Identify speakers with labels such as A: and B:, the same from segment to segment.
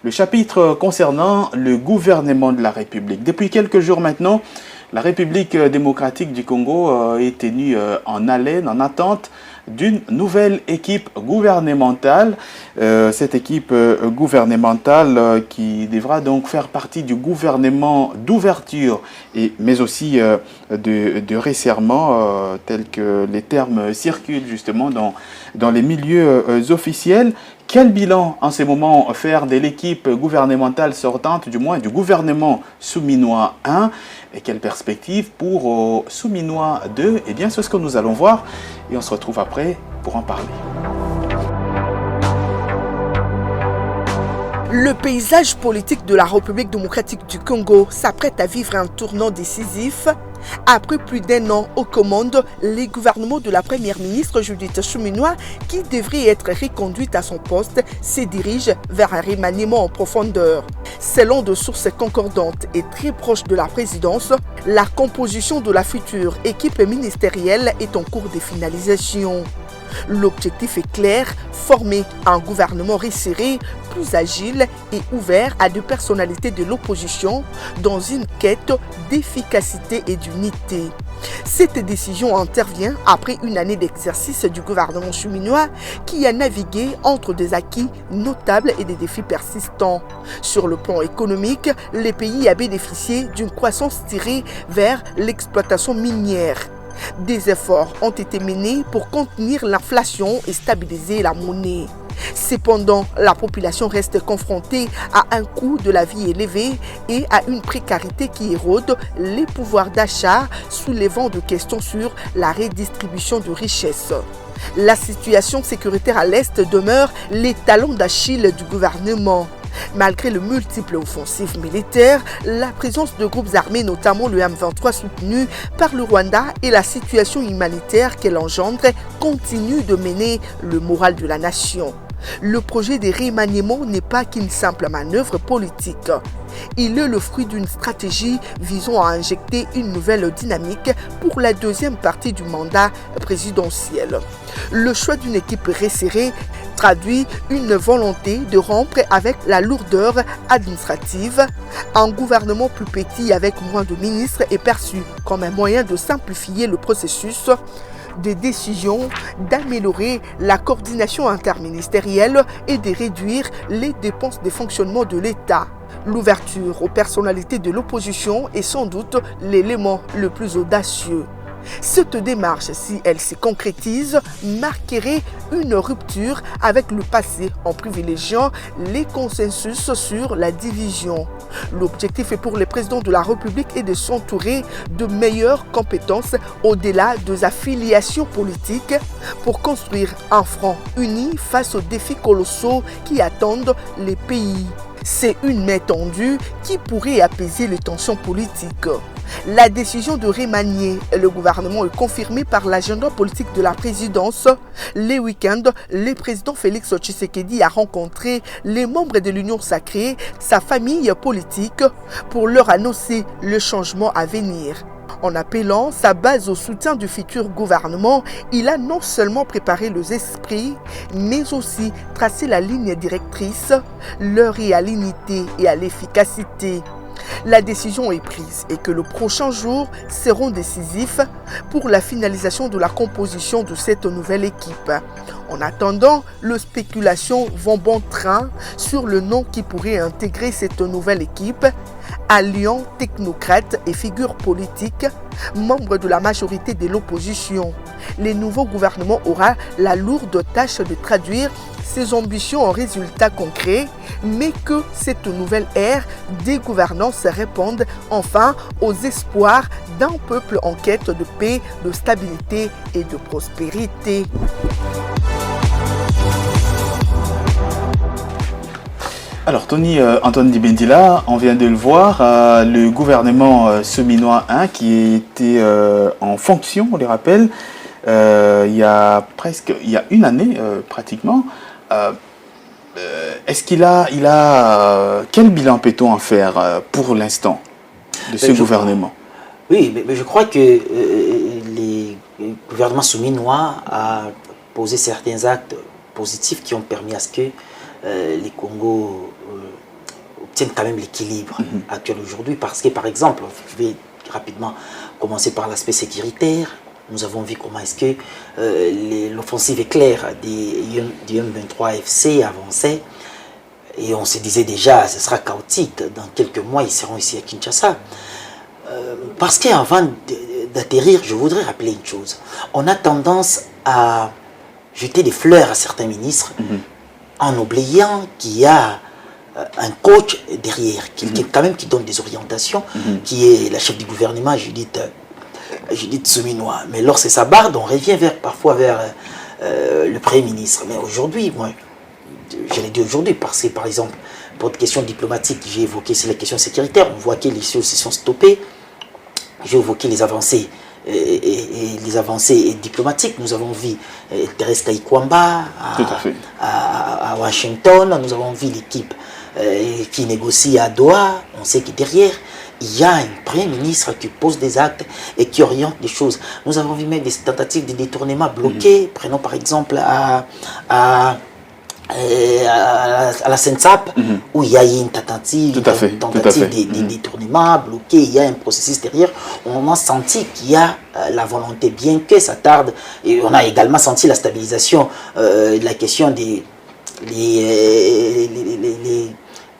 A: le chapitre concernant le gouvernement de la République. Depuis quelques jours maintenant, la République démocratique du Congo est tenue en haleine, en attente d'une nouvelle équipe gouvernementale. Cette équipe gouvernementale qui devra donc faire partie du gouvernement d'ouverture, mais aussi de resserrement, tels que les termes circulent justement dans les milieux officiels. Quel bilan en ce moment faire de l'équipe gouvernementale sortante, du moins du gouvernement souminois 1, et quelle perspective pour souminois 2? Eh bien, c'est ce que nous allons voir et on se retrouve après pour en parler.
B: Le paysage politique de la République démocratique du Congo s'apprête à vivre un tournant décisif. Après plus d'un an aux commandes, les gouvernements de la première ministre Judith Suminwa, qui devrait être reconduite à son poste, se dirigent vers un remaniement en profondeur. Selon des sources concordantes et très proches de la présidence, la composition de la future équipe ministérielle est en cours de finalisation. L'objectif est clair, former un gouvernement resserré, plus agile et ouvert à des personnalités de l'opposition dans une quête d'efficacité et d'unité. Cette décision intervient après une année d'exercice du gouvernement chuminois qui a navigué entre des acquis notables et des défis persistants. Sur le plan économique, le pays a bénéficié d'une croissance tirée vers l'exploitation minière. Des efforts ont été menés pour contenir l'inflation et stabiliser la monnaie. Cependant, la population reste confrontée à un coût de la vie élevé et à une précarité qui érode les pouvoirs d'achat, soulevant des questions sur la redistribution de richesses. La situation sécuritaire à l'Est demeure les talons d'Achille du gouvernement. Malgré les multiples offensives militaires, la présence de groupes armés, notamment le M23 soutenu par le Rwanda, et la situation humanitaire qu'elle engendre continuent de mener le moral de la nation. Le projet de remaniement n'est pas qu'une simple manœuvre politique. Il est le fruit d'une stratégie visant à injecter une nouvelle dynamique pour la deuxième partie du mandat présidentiel. Le choix d'une équipe resserrée traduit une volonté de rompre avec la lourdeur administrative. Un gouvernement plus petit avec moins de ministres est perçu comme un moyen de simplifier le processus des décisions, d'améliorer la coordination interministérielle et de réduire les dépenses de fonctionnement de l'État. L'ouverture aux personnalités de l'opposition est sans doute l'élément le plus audacieux. Cette démarche, si elle se concrétise, marquerait une rupture avec le passé en privilégiant les consensus sur la division. L'objectif est pour le président de la République est de s'entourer de meilleures compétences au-delà des affiliations politiques pour construire un front uni face aux défis colossaux qui attendent les pays. C'est une main tendue qui pourrait apaiser les tensions politiques. La décision de remanier le gouvernement est confirmée par l'agenda politique de la présidence. Les week-ends, le président Félix Tshisekedi a rencontré les membres de l'Union sacrée, sa famille politique, pour leur annoncer le changement à venir. En appelant sa base au soutien du futur gouvernement, il a non seulement préparé les esprits, mais aussi tracé la ligne directrice, leur est à l'unité et à l'efficacité. La décision est prise et que les prochains jours seront décisifs pour la finalisation de la composition de cette nouvelle équipe. En attendant, les spéculations vont bon train sur le nom qui pourrait intégrer cette nouvelle équipe, alliant technocrates et figures politiques, membres de la majorité de l'opposition. Le nouveau gouvernement aura la lourde tâche de traduire ses ambitions en résultats concrets, mais que cette nouvelle ère des gouvernances réponde enfin aux espoirs d'un peuple en quête de paix, de stabilité et de prospérité.
A: Alors Tony Antoine Dibendila, on vient de le voir, le gouvernement souminois 1 qui était en fonction, on les rappelle, il y a une année pratiquement. Est-ce quel bilan peut-on en faire pour l'instant de ce gouvernement?
C: Oui, mais je crois que le gouvernement souminois a posé certains actes positifs qui ont permis à ce que les Congos maintiennent quand même l'équilibre actuel aujourd'hui. Parce que, par exemple, je vais rapidement commencer par l'aspect sécuritaire. Nous avons vu comment est-ce que l'offensive éclair du M23 FC avançait. Et on se disait déjà, ce sera chaotique. Dans quelques mois, ils seront ici à Kinshasa. Parce qu'avant d'atterrir, je voudrais rappeler une chose. On a tendance à jeter des fleurs à certains ministres en oubliant qu'il y a un coach derrière, quelqu'un quand même qui donne des orientations, qui est la chef du gouvernement, Judith Suminwa. Mais lorsque ça barde, on revient parfois vers le Premier ministre. Mais aujourd'hui, moi, je l'ai dit aujourd'hui, parce que par exemple, pour des questions diplomatiques, j'ai évoqué la question sécuritaire, on voit que les choses se sont stoppées. J'ai évoqué les avancées diplomatiques. Nous avons vu Thérèse Kayikwamba à Washington. Nous avons vu l'équipe qui négocie à Doha. On sait que derrière, il y a un Premier ministre qui pose des actes et qui oriente des choses. Nous avons vu même des tentatives de détournement bloquées. Prenons par exemple à la SENSAP, où il y a eu une tentative de détournement bloqué, il y a un processus derrière. On a senti qu'il y a la volonté, bien que ça tarde, et on a également senti la stabilisation de la question des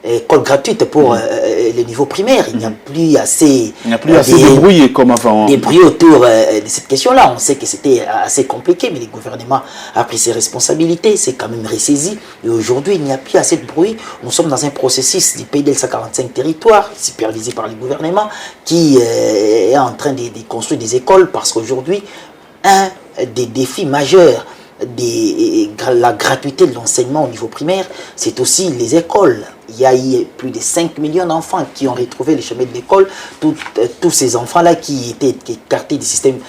C: écoles gratuites pour le niveau primaire. Il n'y a plus assez,
A: de bruit comme avant.
C: Des bruits autour de cette question-là. On sait que c'était assez compliqué, mais le gouvernement a pris ses responsabilités, c'est quand même ressaisi. Et aujourd'hui, il n'y a plus assez de bruit. Nous sommes dans un processus du PDL 145 territoires, supervisé par le gouvernement, qui est en train de construire des écoles, parce qu'aujourd'hui, un des défis majeurs la gratuité de l'enseignement au niveau primaire, c'est aussi les écoles. Il y a eu plus de 5 millions d'enfants qui ont retrouvé le chemin de l'école. Tous ces enfants-là qui étaient écartés du système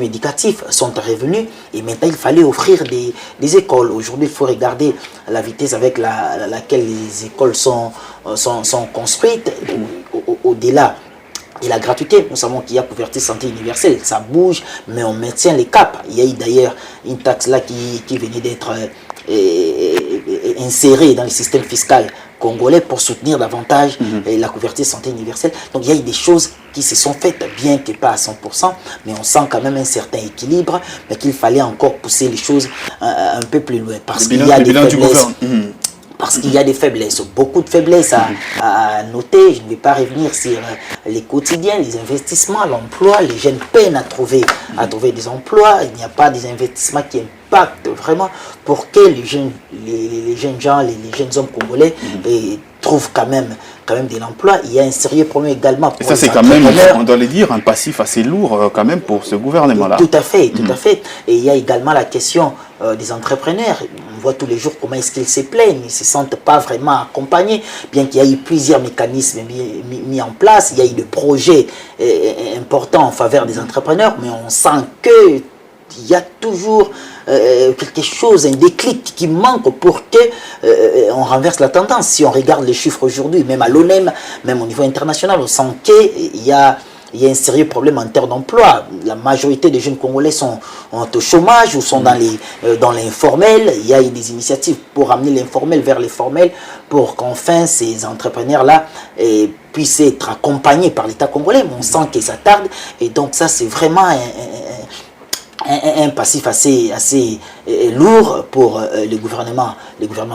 C: éducatif sont revenus, et maintenant il fallait offrir des écoles. Aujourd'hui, il faut regarder la vitesse avec laquelle les écoles sont construites. Au-delà et la gratuité, nous savons qu'il y a couverture santé universelle, ça bouge, mais on maintient les caps. Il y a eu d'ailleurs une taxe là qui venait d'être insérée dans le système fiscal congolais pour soutenir davantage la couverture santé universelle. Donc il y a eu des choses qui se sont faites, bien que pas à 100%, mais on sent quand même un certain équilibre, mais qu'il fallait encore pousser les choses un peu plus loin, parce qu'il y a des faiblesses. Parce qu'il y a des faiblesses, beaucoup de faiblesses à noter. Je ne vais pas revenir sur les quotidiens, les investissements, l'emploi. Les jeunes peinent à trouver des emplois. Il n'y a pas des investissements qui impactent vraiment pour que les jeunes gens, les jeunes hommes congolais trouvent quand même de l'emploi. Il y a un sérieux problème également pour
A: et ça, c'est quand même, on doit le dire, un passif assez lourd quand même pour ce gouvernement-là.
C: Tout à fait, tout à fait. Et il y a également la question des entrepreneurs. On voit tous les jours comment est-ce qu'ils se plaignent. Ils ne se sentent pas vraiment accompagnés, bien qu'il y ait eu plusieurs mécanismes mis en place. Il y a eu des projets importants en faveur des entrepreneurs, mais on sent que il y a toujours quelque chose, un déclic qui manque pour que on renverse la tendance. Si on regarde les chiffres aujourd'hui, même à l'ONEM, même au niveau international, on sent qu'il y a un sérieux problème en termes d'emploi. La majorité des jeunes Congolais sont au chômage ou sont dans l'informel. Il y a eu des initiatives pour amener l'informel vers les formels, pour qu'enfin ces entrepreneurs-là puissent être accompagnés par l'État congolais. Mais on sent que ça tarde, et donc ça, c'est vraiment un passif assez lourd pour le gouvernement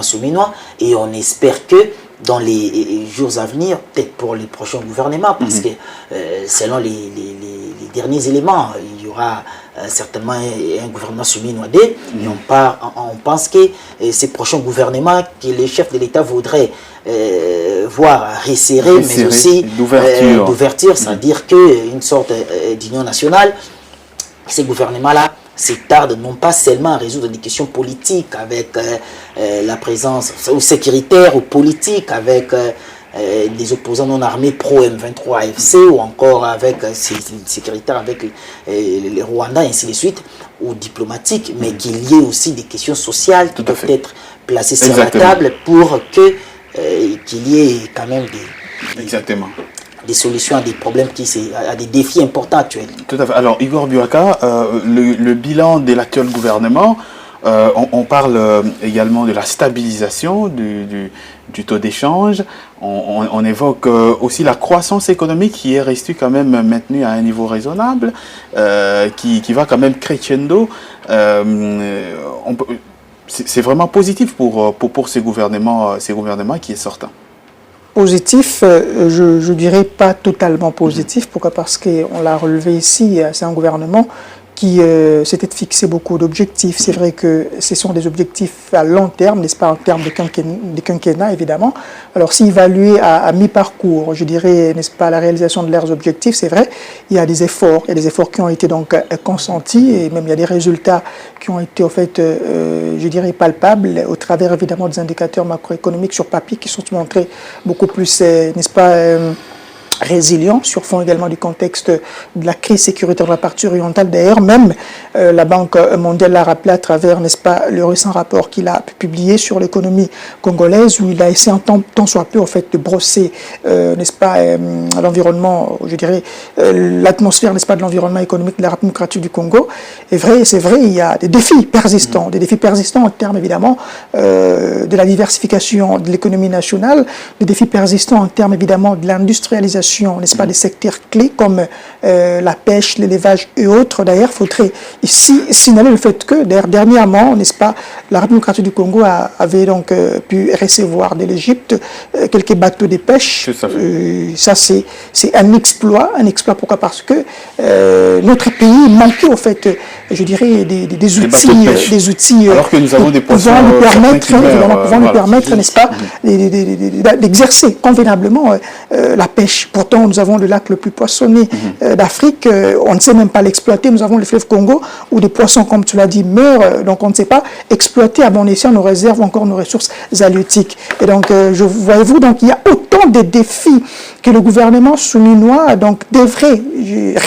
C: souminois, et on espère que dans les jours à venir, peut-être pour les prochains gouvernements, parce que selon les derniers éléments, il y aura certainement un gouvernement souminois et on pense que ces prochains gouvernements que les chefs de l'État voudraient voir resserrer, mais aussi d'ouverture, c'est-à-dire qu'une sorte d'union nationale. Ces gouvernements-là se tardent non pas seulement à résoudre des questions politiques avec la présence ou sécuritaire ou politique avec des opposants non armés pro-M23 FC, ou encore avec sécuritaire avec les Rwandais, ainsi de suite, ou diplomatique, mais qu'il y ait aussi des questions sociales qui doivent être placées sur la table pour qu'il y ait quand même des solutions à des problèmes, à des défis importants actuels.
A: Tout à fait. Alors, Igor Biwaka, le bilan de l'actuel gouvernement, On parle également de la stabilisation du taux d'échange. On évoque aussi la croissance économique qui est restée quand même maintenue à un niveau raisonnable, qui va quand même crescendo. C'est vraiment positif pour ces gouvernements qui est sortant.
D: Positif, je dirais pas totalement positif. Pourquoi? Parce qu'on l'a relevé ici, c'est un gouvernement qui s'était fixé beaucoup d'objectifs. C'est vrai que ce sont des objectifs à long terme, n'est-ce pas, en termes de quinquennat, évidemment. Alors, si évalué à mi-parcours, je dirais, n'est-ce pas, la réalisation de leurs objectifs, c'est vrai, il y a des efforts qui ont été donc consentis, et même il y a des résultats qui ont été, en fait, je dirais, palpables, au travers, évidemment, des indicateurs macroéconomiques sur papier qui sont montrés beaucoup plus, n'est-ce pas, résilients, sur fond également du contexte de la crise sécuritaire de la partie orientale. D'ailleurs, même la Banque mondiale l'a rappelé à travers, n'est-ce pas, le récent rapport qu'il a publié sur l'économie congolaise, où il a essayé tant soit peu, en fait, de brosser, n'est-ce pas, l'environnement, je dirais, l'atmosphère, n'est-ce pas, de l'environnement économique de la République démocratique du Congo. Et c'est vrai, il y a des défis persistants en termes, évidemment, de la diversification de l'économie nationale, des défis persistants en termes, évidemment, de l'industrialisation, n'est-ce pas, des secteurs clés comme la pêche, l'élevage et autres. D'ailleurs, il faudrait ici signaler le fait que dernièrement, n'est-ce pas, la République démocratique du Congo avait donc pu recevoir de l'Égypte quelques bateaux de pêche. Ça, c'est un exploit. Pourquoi? Parce que notre pays manquait, au fait, je dirais, des outils
A: alors que nous avons des poissons
D: pouvant nous permettre, n'est-ce pas, d'exercer convenablement la pêche. Pourtant, nous avons le lac le plus poissonné d'Afrique. On ne sait même pas l'exploiter. Nous avons le fleuve Congo où des poissons, comme tu l'as dit, meurent. Donc, on ne sait pas exploiter à bon escient nos réserves ou encore nos ressources halieutiques. Et donc, voyez-vous, donc, il y a autant de défis que le gouvernement souminois donc devrait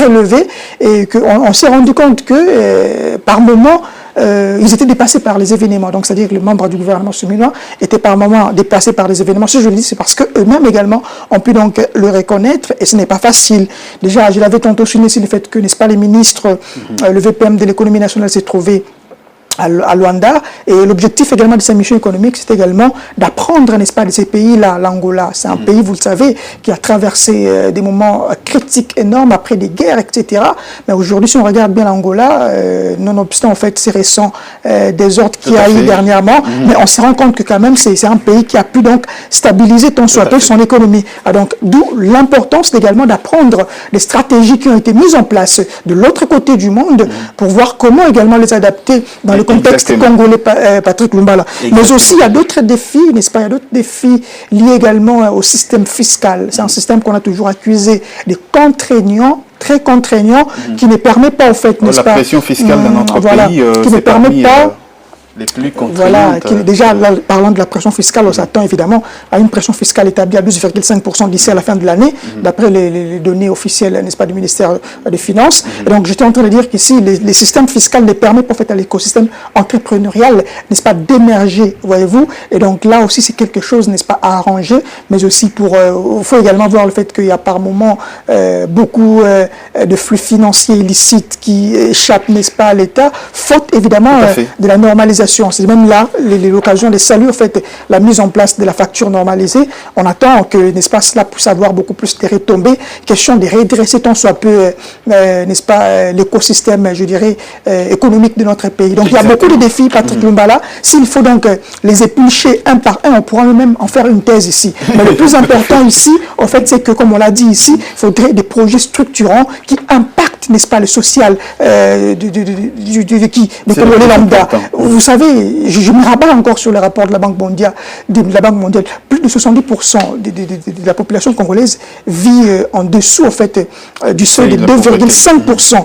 D: relever, et qu'on s'est rendu compte que par moment ils étaient dépassés par les événements. Donc, c'est-à-dire que les membres du gouvernement souminois étaient par moments dépassés par les événements. Si je le dis, c'est parce qu'eux-mêmes également ont pu donc le reconnaître, et ce n'est pas facile. Déjà, je l'avais tantôt souligné, c'est le fait que, n'est-ce pas, les ministres, le VPM de l'économie nationale s'est trouvé à Luanda, et l'objectif également de sa mission économique, c'est également d'apprendre, n'est-ce pas, de ces pays-là. L'Angola, c'est un pays, vous le savez, qui a traversé des moments critiques énormes après des guerres, etc. Mais aujourd'hui, si on regarde bien l'Angola, nonobstant en fait ces récents désordres qu'il y a eu dernièrement, mais on se rend compte que quand même c'est un pays qui a pu donc stabiliser tant soit peu son économie. Donc d'où l'importance également d'apprendre des stratégies qui ont été mises en place de l'autre côté du monde pour voir comment également les adapter dans le contexte congolais, Patrick Lumbala. Mais aussi, il y a d'autres défis, n'est-ce pas? Il y a d'autres défis liés également au système fiscal. C'est un système qu'on a toujours accusé de contraignant, très contraignant, qui ne permet pas, en fait, n'est-ce pas?
A: La pression fiscale dans notre pays,
D: qui ne permet pas
A: les plus contraignantes.
D: Voilà, déjà, là, parlant de la pression fiscale, on s'attend évidemment à une pression fiscale établie à 12,5% d'ici à la fin de l'année, d'après les données officielles, n'est-ce pas, du ministère des Finances. Et donc, j'étais en train de dire qu'ici, les systèmes fiscaux ne permettent pas, en fait, à l'écosystème entrepreneurial, n'est-ce pas, d'émerger, voyez-vous. Et donc, là aussi, c'est quelque chose, n'est-ce pas, à arranger, mais aussi il faut également voir le fait qu'il y a par moment beaucoup de flux financiers illicites qui échappent, n'est-ce pas, à l'État, faute évidemment de la normalisation. C'est même là l'occasion de saluer en fait la mise en place de la facture normalisée. On attend que, n'est-ce pas, cela puisse avoir beaucoup plus de retombées. Question de redresser tant soit peu, n'est-ce pas, l'écosystème, je dirais, économique de notre pays. Donc il y a beaucoup de défis, Patrick Lumbala. S'il faut donc les éplucher un par un, on pourra même en faire une thèse ici. Mais le plus important ici, en fait, c'est que, comme on l'a dit ici, il faudrait des projets structurants qui impactent, n'est-ce pas, le social des Congolais lambda. Vous savez, je me rabats encore sur le rapport de la Banque mondiale. Plus de 70% de la population congolaise vit en dessous, en fait, du seuil de 2,5%.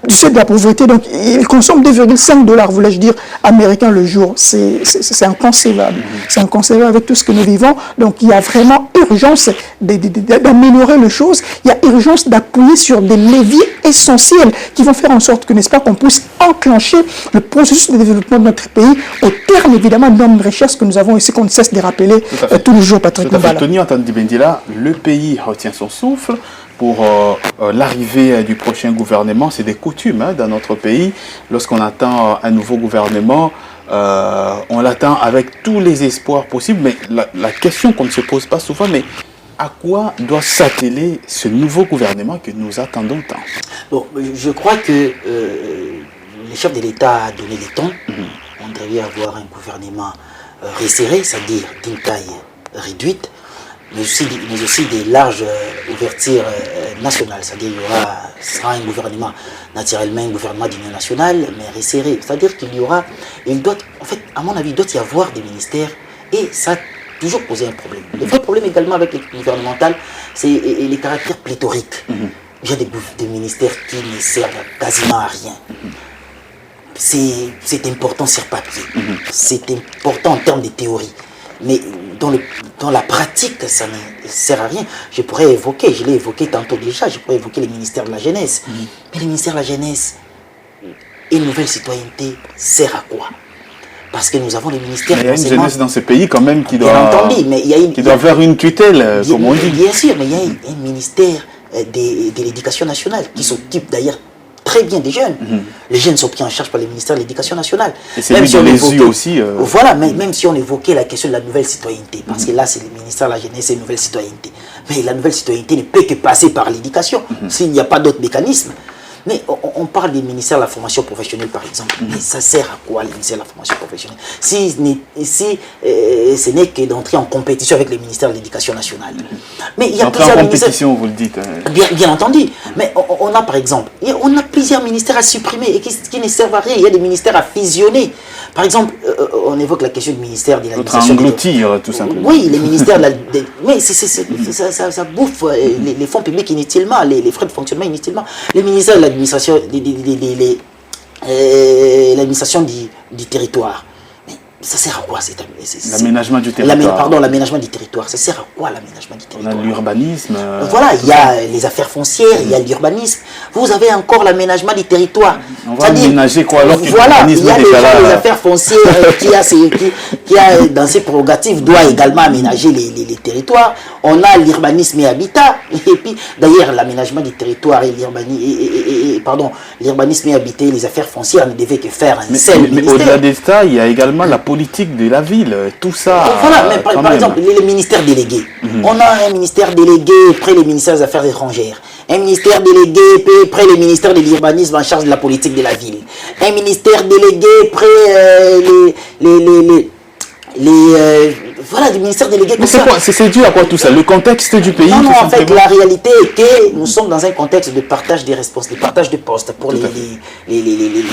D: Du seuil de la pauvreté, donc ils consomment 2,5 $, voulais-je dire, américains le jour. C'est inconcevable. C'est inconcevable avec tout ce que nous vivons. Donc il y a vraiment urgence d'améliorer les choses. Il y a urgence d'appuyer sur des leviers essentiels qui vont faire en sorte que, n'est-ce pas, qu'on puisse enclencher le processus de développement de notre pays au terme, évidemment, de nos richesses que nous avons ici, qu'on ne cesse de rappeler tous les jours, Patrick Lumbala.
A: Tony Antandibendila, le pays retient son souffle. pour l'arrivée du prochain gouvernement. C'est des coutumes dans notre pays. Lorsqu'on attend un nouveau gouvernement, on l'attend avec tous les espoirs possibles. Mais la question qu'on ne se pose pas souvent, mais à quoi doit s'atteler ce nouveau gouvernement que nous attendons tant?
C: Bon, je crois que le chef de l'État a donné le temps. On devait avoir un gouvernement resserré, c'est-à-dire d'une taille réduite, mais aussi des larges ouvertures nationales. C'est-à-dire qu'il sera un gouvernement, naturellement un gouvernement d'union nationale, mais resserré. C'est-à-dire qu'il y aura, en fait, à mon avis, il doit y avoir des ministères, et ça a toujours posé un problème. Le vrai problème également avec les gouvernementales, c'est les caractères pléthoriques. Il y a des ministères qui ne servent quasiment à rien. C'est important sur papier, c'est important en termes de théorie, mais dans la pratique, ça ne sert à rien. Je pourrais évoquer, je l'ai évoqué tantôt déjà, je pourrais évoquer les ministères de la jeunesse. Mais les ministères de la jeunesse et une nouvelle citoyenneté sert à quoi? Parce que nous avons les ministères...
A: Il y a une jeunesse dans ce pays quand même qui doit,
C: doit
A: faire une tutelle, comme on dit.
C: Bien sûr, mais il y a un ministère de l'éducation nationale qui s'occupe d'ailleurs très bien des jeunes. Les jeunes sont pris en charge par le ministère de l'Éducation nationale.
A: Et c'est lui de les aussi.
C: Voilà, même si on évoquait la question de la nouvelle citoyenneté, parce que là, c'est le ministère de la Jeunesse et la nouvelle citoyenneté. Mais la nouvelle citoyenneté ne peut que passer par l'éducation, s'il n'y a pas d'autres mécanismes. Mais on parle des ministères de la formation professionnelle, par exemple. Mais ça sert à quoi, les ministères de la formation professionnelle? Si ce n'est que d'entrer en compétition avec les ministères de l'Éducation nationale. Mais il y a plusieurs
A: compétition, vous le dites.
C: Bien entendu. Mais on a, par exemple, on a plusieurs ministères à supprimer et qui ne servent à rien. Il y a des ministères à fusionner. Par exemple, on évoque la question du ministère de l'administration.
A: Engloutir, tout simplement.
C: Oui, les ministères mais ça bouffe les fonds publics inutilement, les frais de fonctionnement inutilement. Les ministères de l'administration l'administration du territoire. Mais ça sert à quoi?
A: L'aménagement du territoire.
C: Pardon, l'aménagement du territoire. Ça sert à quoi l'aménagement du territoire?
A: On a l'urbanisme.
C: Voilà, il y a les affaires foncières, il y a l'urbanisme. Vous avez encore l'aménagement du territoire.
A: On va aménager quoi alors que
C: voilà, il y a déjà les affaires foncières qui a dans ses prérogatives doit également aménager les territoires. On a l'urbanisme et habitat. Et puis d'ailleurs l'aménagement du territoire et l'urbanisme et habitat, les affaires foncières ne devaient que faire un seul ministère.
A: Mais au-delà de ça, il y a également la politique de la ville, tout ça.
C: Voilà, mais par exemple, les ministères délégués. On a un ministère délégué près les ministères des Affaires étrangères. Un ministère délégué près le ministère de l'urbanisme en charge de la politique de la ville. Un ministère délégué près voilà, des ministères délégués.
A: Mais c'est dû à quoi tout ça? Le contexte du pays?
C: Non, en fait, la réalité est que nous sommes dans un contexte de partage des responsabilités, de partage de postes pour les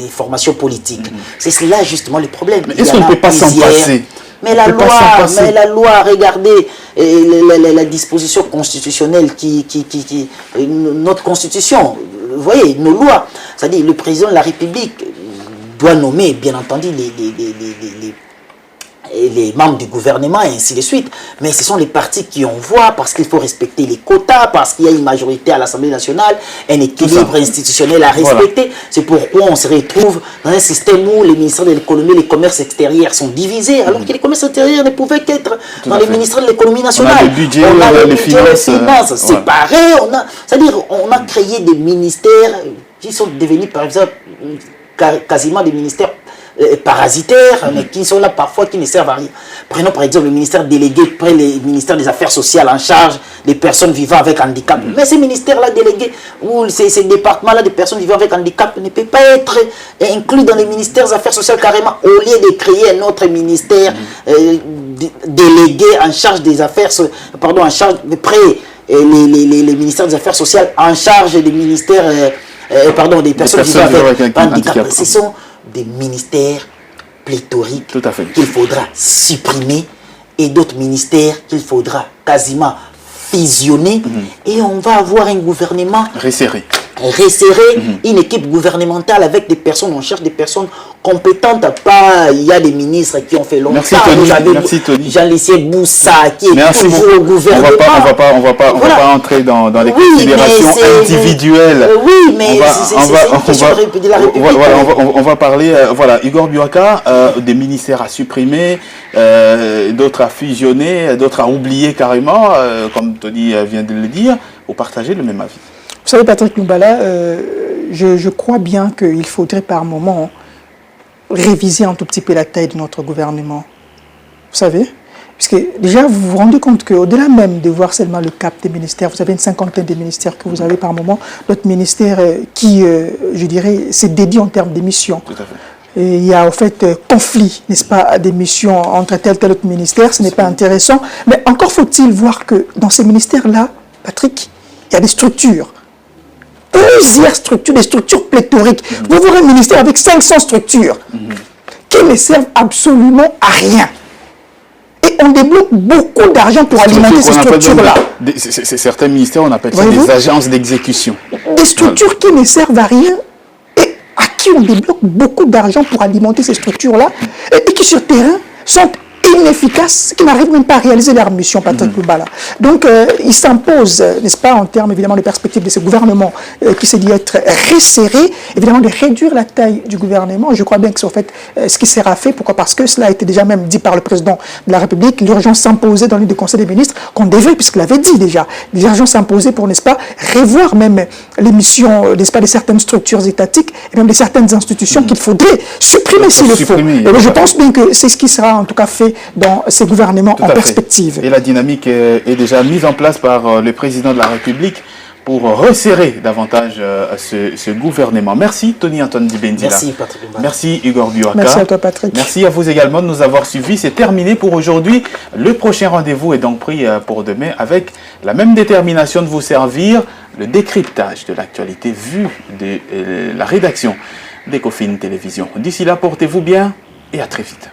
C: formations politiques. C'est cela justement le problème.
A: Est-ce qu'on ne peut pas s'en passer?
C: Mais la loi, regardez la disposition constitutionnelle notre constitution, vous voyez, nos lois, c'est-à-dire le président de la République doit nommer, bien entendu, les membres du gouvernement et ainsi de suite. Mais ce sont les partis qui envoient parce qu'il faut respecter les quotas, parce qu'il y a une majorité à l'Assemblée nationale, un équilibre institutionnel à respecter. Voilà. C'est pourquoi on se retrouve dans un système où les ministères de l'économie et les commerces extérieurs sont divisés, alors que les commerces extérieurs ne pouvaient qu'être dans les ministères de l'économie nationale.
A: On a les budgets, les finances
C: séparés. C'est-à-dire on a créé des ministères qui sont devenus, par exemple, quasiment des ministères parasitaires, mais qui sont là parfois, qui ne servent à rien. Prenons par exemple le ministère délégué près le ministère des Affaires sociales en charge des personnes vivant avec handicap. Mais ces ministères-là délégués, ou ces départements-là des personnes vivant avec handicap ne peuvent pas être inclus dans les ministères des Affaires sociales carrément, au lieu de créer un autre ministère délégué en charge des affaires, en charge de près les ministères des Affaires sociales en charge des ministères, des personnes vivant avec handicap. Ce sont des ministères pléthoriques qu'il faudra supprimer et d'autres ministères qu'il faudra quasiment fusionner et on va avoir un gouvernement
A: resserré,
C: une équipe gouvernementale avec des personnes, on cherche des personnes compétentes. Il y a des ministres qui ont fait longtemps.
A: Merci Tony.
C: Jean-Lucien Boussa qui est toujours au gouvernement.
A: On va pas entrer dans les considérations individuelles.
C: Oui, mais
A: on va parler, Igor Biwaka, des ministères à supprimer, d'autres à fusionner, d'autres à oublier carrément, comme Tony vient de le dire. vous partagez le même avis?
D: Vous savez, Patrick Lumbala, je crois bien qu'il faudrait par moment réviser un tout petit peu la taille de notre gouvernement. Vous savez, puisque déjà vous vous rendez compte qu'au-delà même de voir seulement le cap des ministères, vous avez une cinquantaine de ministères que vous avez par moment, d'autres ministères qui, je dirais, se dédient en termes de missions.
A: Tout à fait.
D: Et il y a en fait conflit, n'est-ce pas, des missions entre tel autre ministère, ce n'est pas intéressant. Mais encore faut-il voir que dans ces ministères-là, Patrick, il y a des structures. Plusieurs structures, des structures pléthoriques. Vous avez un ministère avec 500 structures qui ne servent absolument à rien. Et on débloque beaucoup d'argent pour alimenter ces structures-là.
A: Certains ministères, on appelle ça des agences d'exécution.
D: Des structures qui ne servent à rien et à qui on débloque beaucoup d'argent pour alimenter ces structures-là et qui sur terrain sont inefficaces, qui n'arrivent même pas à réaliser leur mission, Patrick Lumbala. Donc, il s'impose, n'est-ce pas, en termes évidemment de perspective de ce gouvernement qui s'est dit être resserré, évidemment de réduire la taille du gouvernement. Je crois bien que c'est en fait ce qui sera fait. Pourquoi? Parce que cela a été déjà même dit par le président de la République. L'urgence s'imposait dans le Conseil des ministres, qu'on devait, puisqu'il l'avait dit déjà, l'urgence s'imposait pour, n'est-ce pas, revoir même les missions, n'est-ce pas, de certaines structures étatiques et même de certaines institutions qu'il faudrait supprimer s'il le faut. Et je pense bien que c'est ce qui sera en tout cas fait dans ces gouvernements en perspective.
A: Et la dynamique est déjà mise en place par le président de la République pour resserrer davantage ce gouvernement. Merci Tony-Antoine Dibendila.
C: Merci Patrick Lumbala.
A: Merci Igor Buaka.
D: Merci à toi Patrick.
A: Merci à vous également de nous avoir suivis. C'est terminé pour aujourd'hui. Le prochain rendez-vous est donc pris pour demain avec la même détermination de vous servir le décryptage de l'actualité vu de la rédaction d'Ecofin Télévision. D'ici là, portez-vous bien et à très vite.